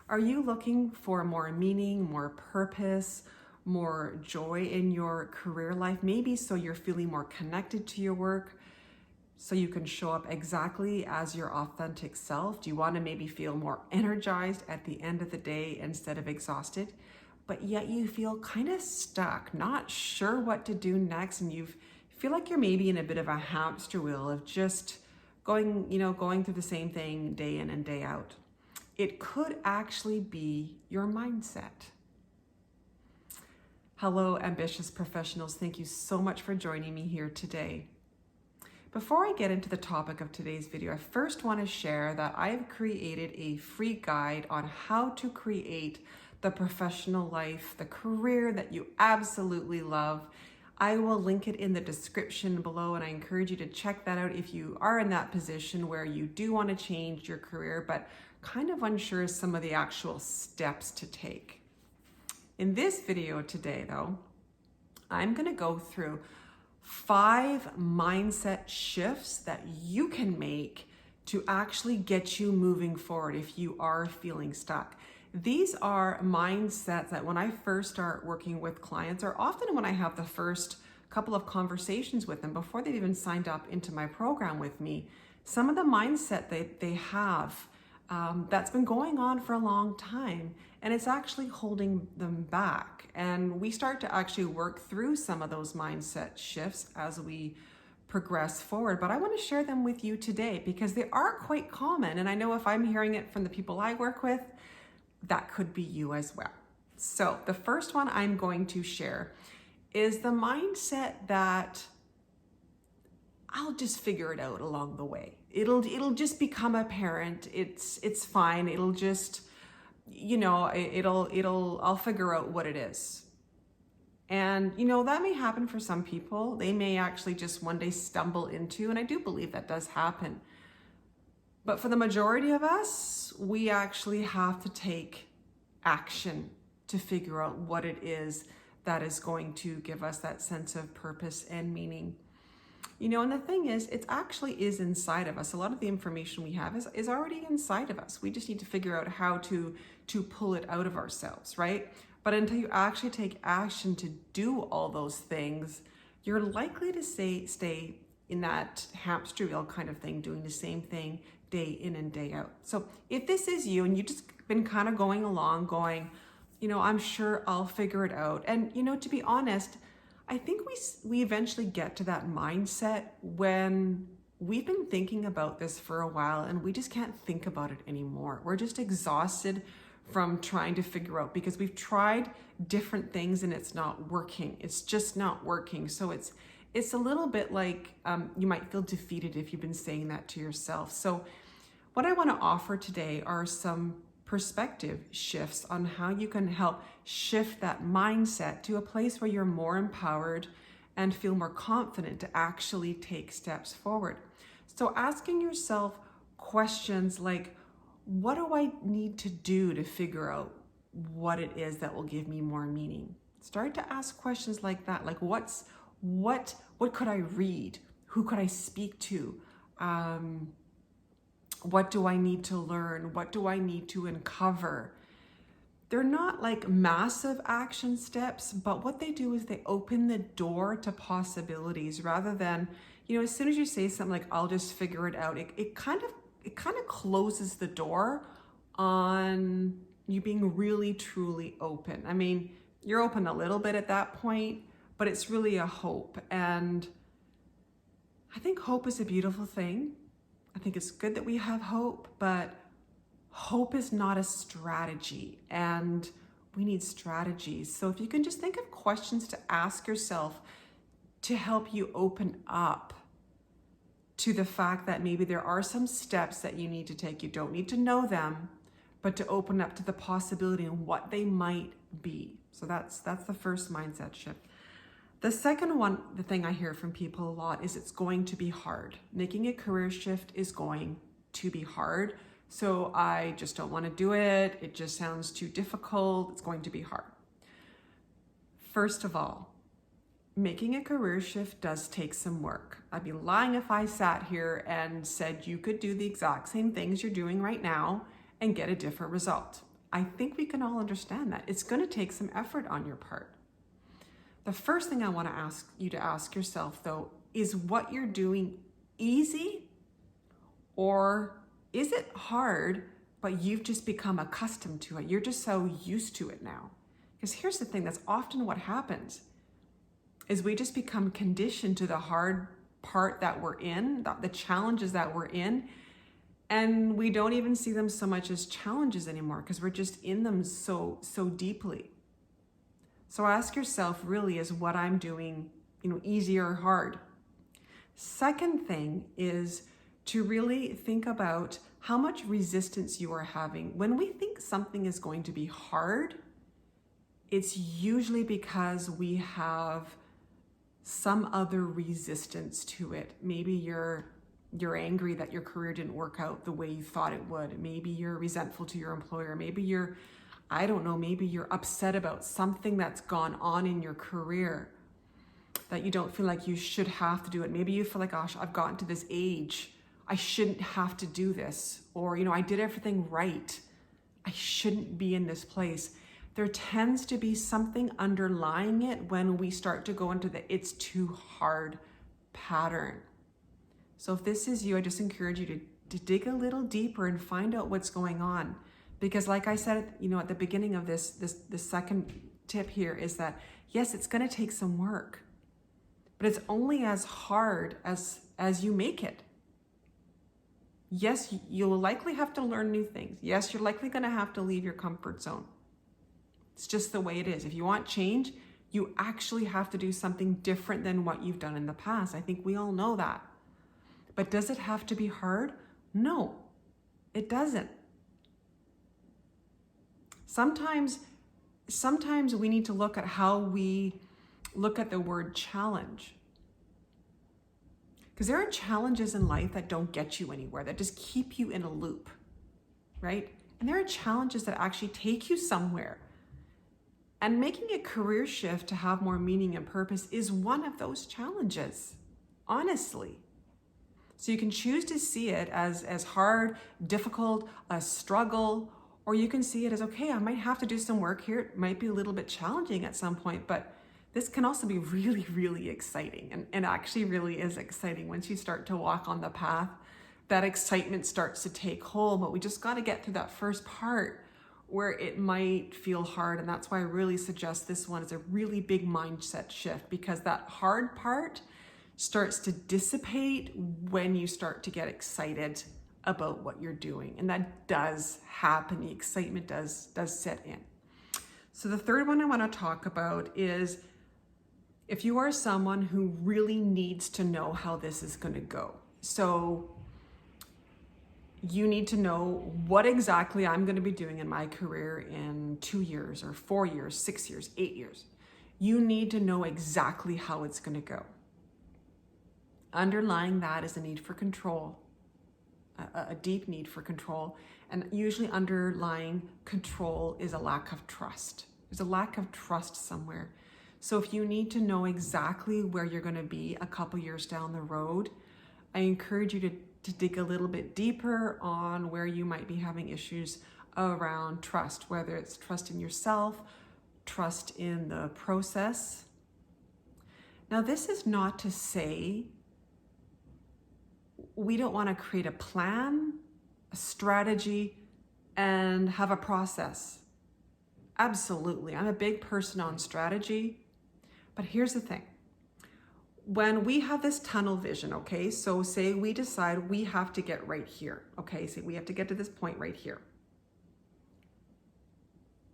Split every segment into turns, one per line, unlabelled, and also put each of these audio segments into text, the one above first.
Are you looking for more meaning, more purpose, more joy in your career life? Maybe so you're feeling more connected to your work, so you can show up exactly as your authentic self? Do you want to maybe feel more energized at the end of the day instead of exhausted? But yet you feel kind of stuck, not sure what to do next, and you feel like you're maybe in a bit of a hamster wheel of just going through the same thing day in and day out. It could actually be your mindset. Hello, ambitious professionals. Thank you so much for joining me here today. Before I get into the topic of today's video, I first want to share that I have created a free guide on how to create the professional life, the career that you absolutely love. I will link it in the description below, and I encourage you to check that out if you are in that position where you do want to change your career, but kind of unsure of some of the actual steps to take. In this video today, though, I'm going to go through 5 mindset shifts that you can make to actually get you moving forward if you are feeling stuck. These are mindsets that when I first start working with clients, or often when I have the first couple of conversations with them before they've even signed up into my program with me, some of the mindset that they have that's been going on for a long time, and it's actually holding them back. And we start to actually work through some of those mindset shifts as we progress forward. But I want to share them with you today because they are quite common. And I know if I'm hearing it from the people I work with, that could be you as well. So the first one I'm going to share is the mindset that I'll just figure it out along the way. It'll just become apparent. It's fine. It'll just, I'll figure out what it is. And, that may happen for some people. They may actually just one day stumble into, and I do believe that does happen. But for the majority of us, we actually have to take action to figure out what it is that is going to give us that sense of purpose and meaning. And the thing is, it actually is inside of us. A lot of the information we have is already inside of us. We just need to figure out how to pull it out of ourselves, right? But until you actually take action to do all those things, you're likely to stay in that hamster wheel kind of thing, doing the same thing day in and day out. So if this is you and you've just been kind of going along, I'm sure I'll figure it out. And, to be honest, I think we eventually get to that mindset when we've been thinking about this for a while and we just can't think about it anymore. We're just exhausted from trying to figure out, because we've tried different things and it's not working. It's just not working. So it's a little bit like you might feel defeated if you've been saying that to yourself. So what I want to offer today are some perspective shifts on how you can help shift that mindset to a place where you're more empowered and feel more confident to actually take steps forward. So asking yourself questions like, what do I need to do to figure out what it is that will give me more meaning? Start to ask questions like that, like what could I read? Who could I speak to? What do I need to learn? What do I need to uncover? They're not like massive action steps, but what they do is they open the door to possibilities rather than, as soon as you say something like, I'll just figure it out, it kind of closes the door on you being really, truly open. I mean, you're open a little bit at that point, but it's really a hope. And I think hope is a beautiful thing. I think it's good that we have hope, but hope is not a strategy, and we need strategies. So if you can just think of questions to ask yourself to help you open up to the fact that maybe there are some steps that you need to take. You don't need to know them, but to open up to the possibility and what they might be. So that's the first mindset shift. The second one, the thing I hear from people a lot is it's going to be hard. Making a career shift is going to be hard. So I just don't want to do it. It just sounds too difficult. It's going to be hard. First of all, making a career shift does take some work. I'd be lying if I sat here and said you could do the exact same things you're doing right now and get a different result. I think we can all understand that. It's going to take some effort on your part. The first thing I want to ask you to ask yourself, though, is what you're doing easy, or is it hard, but you've just become accustomed to it? You're just so used to it now. Because here's the thing, that's often what happens, is we just become conditioned to the hard part that we're in, the challenges that we're in, and we don't even see them so much as challenges anymore because we're just in them so deeply. So ask yourself, really, is what I'm doing, easy or hard? Second thing is to really think about how much resistance you are having. When we think something is going to be hard, it's usually because we have some other resistance to it. Maybe you're angry that your career didn't work out the way you thought it would. Maybe you're resentful to your employer. Maybe maybe you're upset about something that's gone on in your career that you don't feel like you should have to do it. Maybe you feel like, gosh, I've gotten to this age, I shouldn't have to do this. Or, I did everything right, I shouldn't be in this place. There tends to be something underlying it when we start to go into the it's too hard pattern. So if this is you, I just encourage you to dig a little deeper and find out what's going on. Because like I said, at the beginning of this second tip here is that, yes, it's going to take some work, but it's only as hard as you make it. Yes, you'll likely have to learn new things. Yes, you're likely going to have to leave your comfort zone. It's just the way it is. If you want change, you actually have to do something different than what you've done in the past. I think we all know that. But does it have to be hard? No, it doesn't. Sometimes we need to look at how we look at the word challenge. Because there are challenges in life that don't get you anywhere, that just keep you in a loop, right? And there are challenges that actually take you somewhere. And making a career shift to have more meaning and purpose is one of those challenges, honestly. So you can choose to see it as hard, difficult, a struggle, or you can see it as, okay, I might have to do some work here. It might be a little bit challenging at some point, but this can also be really, really exciting. And actually really is exciting once you start to walk on the path. That excitement starts to take hold, but we just got to get through that first part where it might feel hard. And that's why I really suggest this one is a really big mindset shift, because that hard part starts to dissipate when you start to get excited about what you're doing. And that does happen. The excitement does set in. So the third one I want to talk about is if you are someone who really needs to know how this is going to go. So you need to know what exactly I'm going to be doing in my career in 2 years or 4 years, 6 years, 8 years. You need to know exactly how it's going to go. Underlying that is a need for control, a deep need for control. And usually underlying control is a lack of trust. There's a lack of trust somewhere. So if you need to know exactly where you're going to be a couple years down the road, I encourage you to dig a little bit deeper on where you might be having issues around trust, whether it's trust in yourself, trust in the process. Now, this is not to say we don't want to create a plan, a strategy, and have a process. Absolutely. I'm a big person on strategy, but here's the thing. When we have this tunnel vision, okay, so say we decide we have to get right here, okay, say we have to get to this point right here.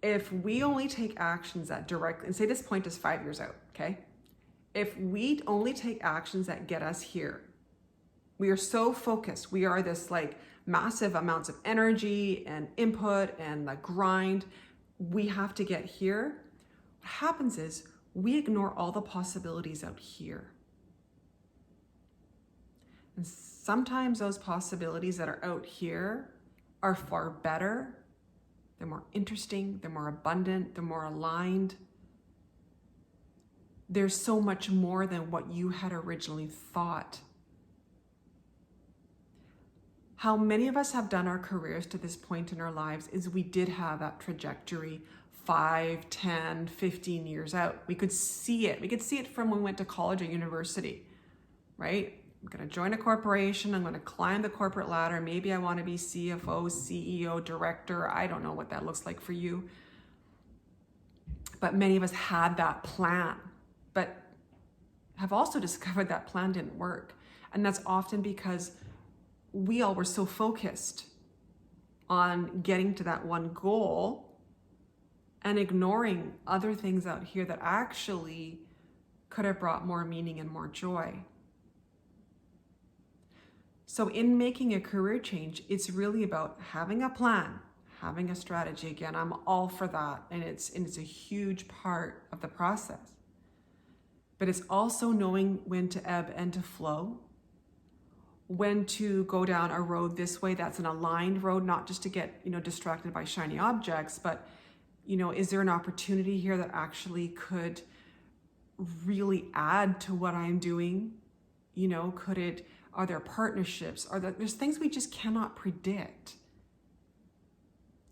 If we only take actions that directly, and say this point is 5 years out, okay? If we only take actions that get us here, we are so focused. We are this like massive amounts of energy and input and the grind. We have to get here. What happens is we ignore all the possibilities out here. And sometimes those possibilities that are out here are far better. They're more interesting, they're more abundant, they're more aligned. There's so much more than what you had originally thought. how many of us have done our careers to this point in our lives is we did have that trajectory 5, 10, 15 years out. We could see it. We could see it from when we went to college or university, right? I'm going to join a corporation. I'm going to climb the corporate ladder. Maybe I want to be CFO, CEO, director. I don't know what that looks like for you. But many of us had that plan, but have also discovered that plan didn't work. And that's often because we all were so focused on getting to that one goal and ignoring other things out here that actually could have brought more meaning and more joy. So in making a career change, it's really about having a plan, having a strategy. Again, I'm all for that. And it's a huge part of the process. But it's also knowing when to ebb and to flow, when to go down a road this way that's an aligned road, not just to get, distracted by shiny objects, but, is there an opportunity here that actually could really add to what I'm doing? Are there partnerships? There's things we just cannot predict.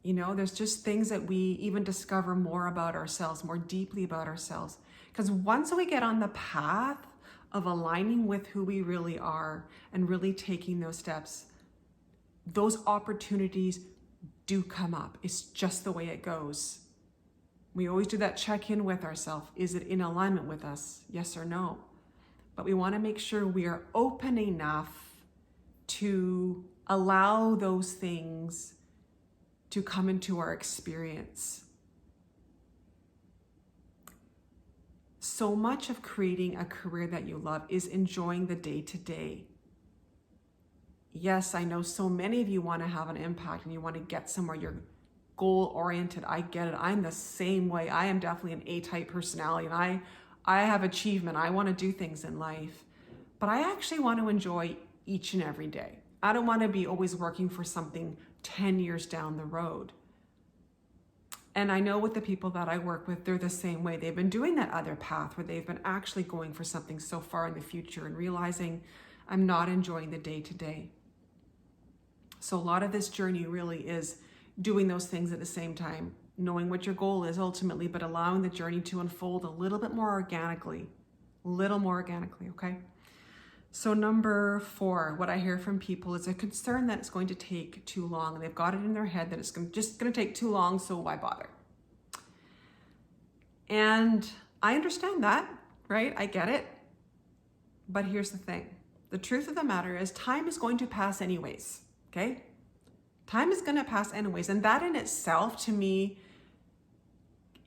There's just things that we even discover more about ourselves, more deeply about ourselves. Because once we get on the path of aligning with who we really are and really taking those steps, those opportunities do come up. It's just the way it goes. We always do that check-in with ourselves. Is it in alignment with us? Yes or no? But we want to make sure we are open enough to allow those things to come into our experience. So much of creating a career that you love is enjoying the day-to-day. Yes, I know so many of you want to have an impact and you want to get somewhere. You're goal-oriented. I get it. I'm the same way. I am definitely an A-type personality, and I have achievement. I want to do things in life. But I actually want to enjoy each and every day. I don't want to be always working for something 10 years down the road. And I know with the people that I work with, they're the same way. They've been doing that other path where they've been actually going for something so far in the future and realizing I'm not enjoying the day-to-day. So a lot of this journey really is doing those things at the same time, knowing what your goal is ultimately, but allowing the journey to unfold a little more organically, okay? So number 4, what I hear from people is a concern that it's going to take too long, and they've got it in their head that it's just going to take too long, so why bother? And I understand that, right? I get it. But here's the thing. The truth of the matter is time is going to pass anyways, okay? Time is going to pass anyways. And that in itself, to me,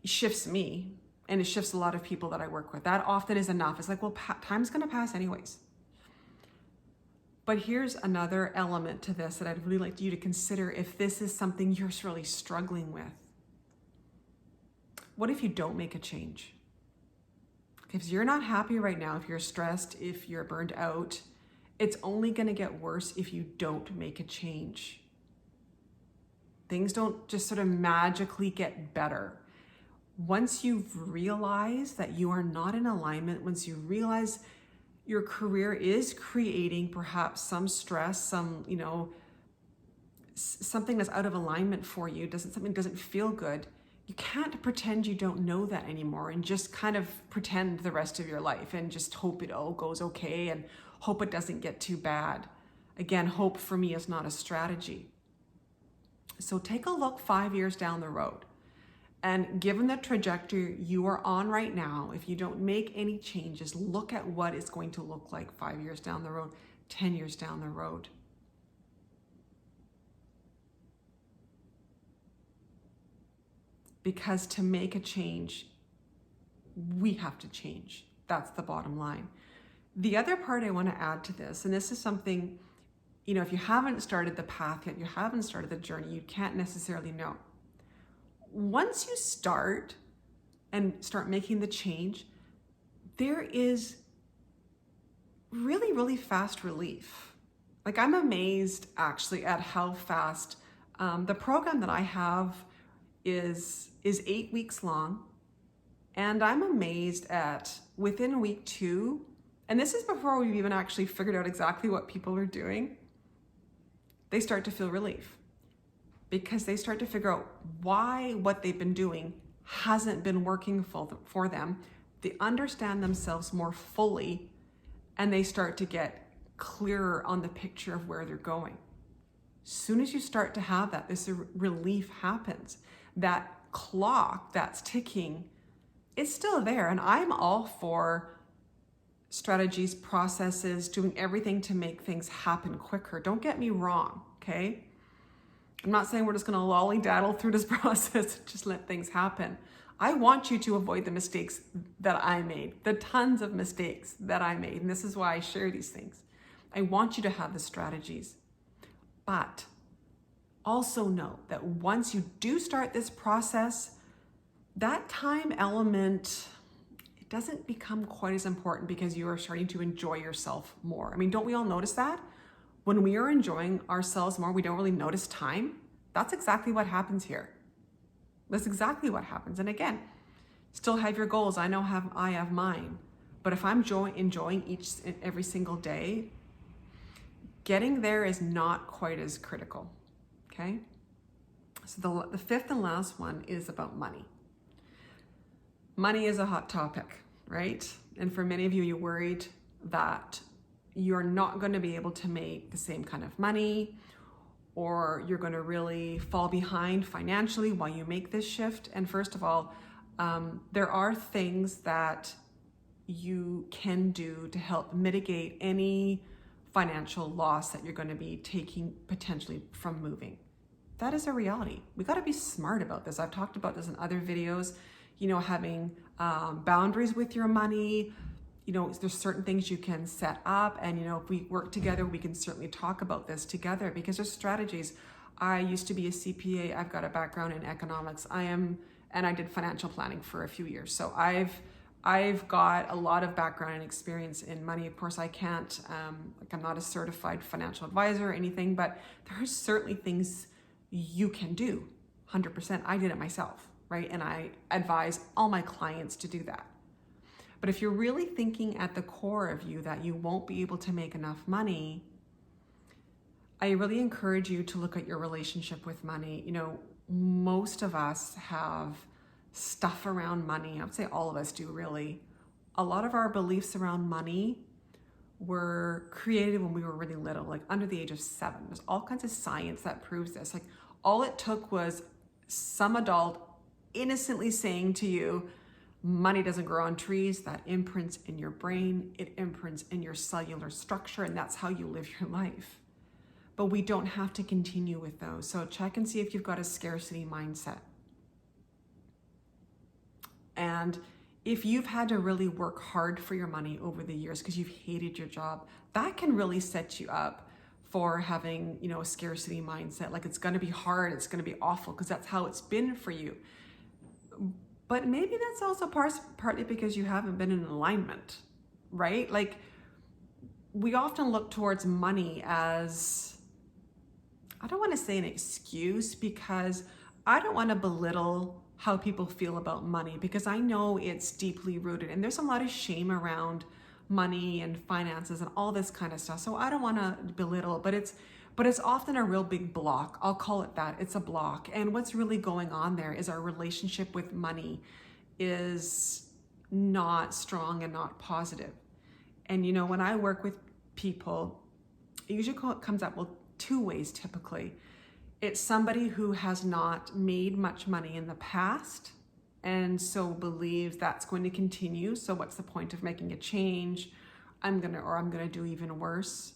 shifts me, and it shifts a lot of people that I work with. That often is enough. It's like, well, time's going to pass anyways. But here's another element to this that I'd really like you to consider if this is something you're really struggling with. What if you don't make a change? If you're not happy right now, if you're stressed, if you're burned out, it's only going to get worse if you don't make a change. Things don't just sort of magically get better. Once you've realized that you are not in alignment, once you realize your career is creating perhaps some stress, some, something that's out of alignment for you, something doesn't feel good, you can't pretend you don't know that anymore and just kind of pretend the rest of your life and just hope it all goes okay and hope it doesn't get too bad. Again, hope for me is not a strategy. So take a look 5 years down the road. And given the trajectory you are on right now, if you don't make any changes, look at what it's going to look like 5 years down the road, 10 years down the road. Because to make a change, we have to change. That's the bottom line. The other part I want to add to this, and this is something, if you haven't started the path yet, you haven't started the journey, you can't necessarily know. Once you start making the change, there is really, really fast relief. Like, I'm amazed actually at how fast the program that I have is 8 weeks long. And I'm amazed at within week 2, and this is before we've even actually figured out exactly what people are doing, they start to feel relief because they start to figure out why what they've been doing hasn't been working for them. They understand themselves more fully, and they start to get clearer on the picture of where they're going. As soon as you start to have that, this relief happens. That clock that's ticking, it's still there. And I'm all for strategies, processes, doing everything to make things happen quicker. Don't get me wrong, okay? I'm not saying we're just going to lolly-daddle through this process and just let things happen. I want you to avoid the mistakes that I made, the tons of mistakes that I made. And this is why I share these things. I want you to have the strategies. But also know that once you do start this process, that time element, it doesn't become quite as important because you are starting to enjoy yourself more. I mean, don't we all notice that? When we are enjoying ourselves more, we don't really notice time. That's exactly what happens here. That's exactly what happens. And again, still have your goals. I have mine. But if I'm enjoying each and every single day, getting there is not quite as critical, okay? So the fifth and last one is about money. Money is a hot topic, right? And for many of you, you're worried that you're not going to be able to make the same kind of money, or you're going to really fall behind financially while you make this shift. And first of all, there are things that you can do to help mitigate any financial loss that you're going to be taking potentially from moving. That is a reality. We got to be smart about this. I've talked about this in other videos, having boundaries with your money. There's certain things you can set up, and if we work together, we can certainly talk about this together because there's strategies. I used to be a CPA. I've got a background in economics. And I did financial planning for a few years. So I've got a lot of background and experience in money. Of course, I can't, I'm not a certified financial advisor or anything, but there are certainly things you can do. 100%. I did it myself, right? And I advise all my clients to do that. But if you're really thinking at the core of you that you won't be able to make enough money, I really encourage you to look at your relationship with money. Most of us have stuff around money. I would say all of us do, really. A lot of our beliefs around money were created when we were really little, like under the age of 7. There's all kinds of science that proves this. Like, all it took was some adult innocently saying to you, money doesn't grow on trees. That imprints in your brain, it imprints in your cellular structure, and that's how you live your life. But we don't have to continue with those. So check and see if you've got a scarcity mindset. And if you've had to really work hard for your money over the years because you've hated your job, that can really set you up for having, a scarcity mindset. Like, it's going to be hard, it's going to be awful because that's how it's been for you. But maybe that's also partly because you haven't been in alignment, right? Like, we often look towards money as, I don't want to say an excuse, because I don't want to belittle how people feel about money, because I know it's deeply rooted and there's a lot of shame around money and finances and all this kind of stuff. So I don't want to belittle, but it's often a real big block. I'll call it that. It's a block. And what's really going on there is our relationship with money is not strong and not positive. And when I work with people, it usually comes up, 2 ways typically. It's somebody who has not made much money in the past and so believes that's going to continue. So what's the point of making a change? I'm going to do even worse.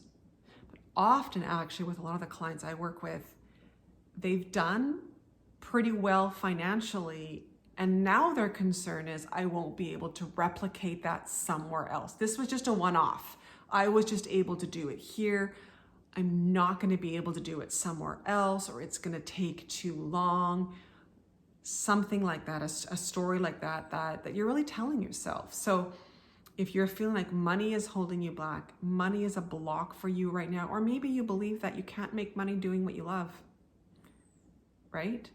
But often, actually, with a lot of the clients I work with, they've done pretty well financially, and now their concern is, I won't be able to replicate that somewhere else. This was just a one-off. I was just able to do it here. I'm not going to be able to do it somewhere else, or it's going to take too long. Something like that, a story like that you're really telling yourself. So if you're feeling like money is holding you back, money is a block for you right now, or maybe you believe that you can't make money doing what you love, right?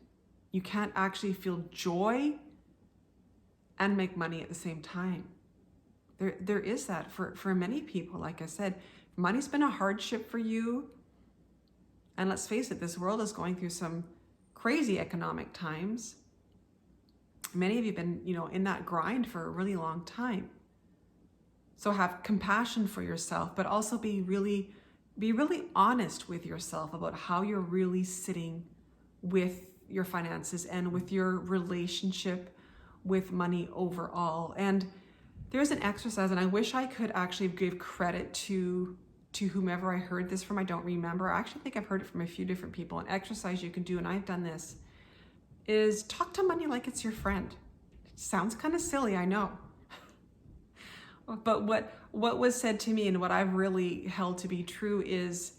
You can't actually feel joy and make money at the same time. There is that for many people. Like I said, money's been a hardship for you, And let's face it, this world is going through some crazy economic times. Many of you have been, in that grind for a really long time. So have compassion for yourself, but also be really honest with yourself about how you're really sitting with your finances and with your relationship with money overall. And there's an exercise, and I wish I could actually give credit to whomever I heard this from. I don't remember. I actually think I've heard it from a few different people. An exercise you can do, and I've done this, is talk to money like it's your friend. It sounds kind of silly, I know. But what was said to me and what I've really held to be true is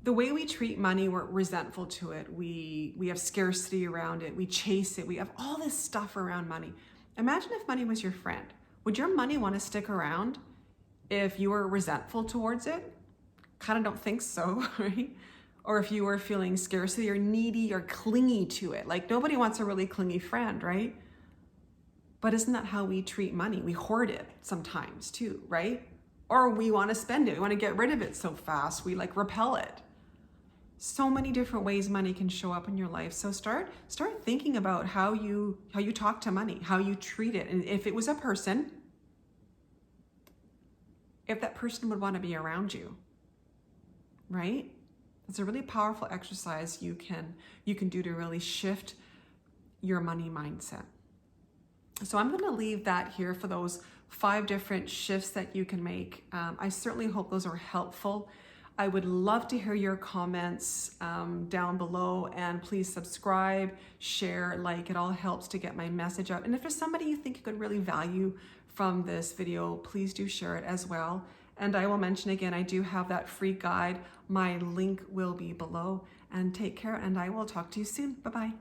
the way we treat money, we're resentful to it. We have scarcity around it. We chase it. We have all this stuff around money. Imagine if money was your friend. Would your money want to stick around if you were resentful towards it? Kind of don't think so, right? Or if you were feeling scarcity or needy or clingy to it. Like nobody wants a really clingy friend, right? But isn't that how we treat money? We hoard it sometimes too, right? Or we want to spend it. We want to get rid of it so fast. We repel it. So many different ways money can show up in your life. So start thinking about how you talk to money, how you treat it. And if it was a person, if that person would want to be around you, right? It's a really powerful exercise you can do to really shift your money mindset. So I'm going to leave that here for those 5 different shifts that you can make. I certainly hope those are helpful. I would love to hear your comments down below, and please subscribe, share, it all helps to get my message out. And if there's somebody you think could really value from this video, please do share it as well. And I will mention again, I do have that free guide. My link will be below. And take care, and I will talk to you soon. Bye-bye.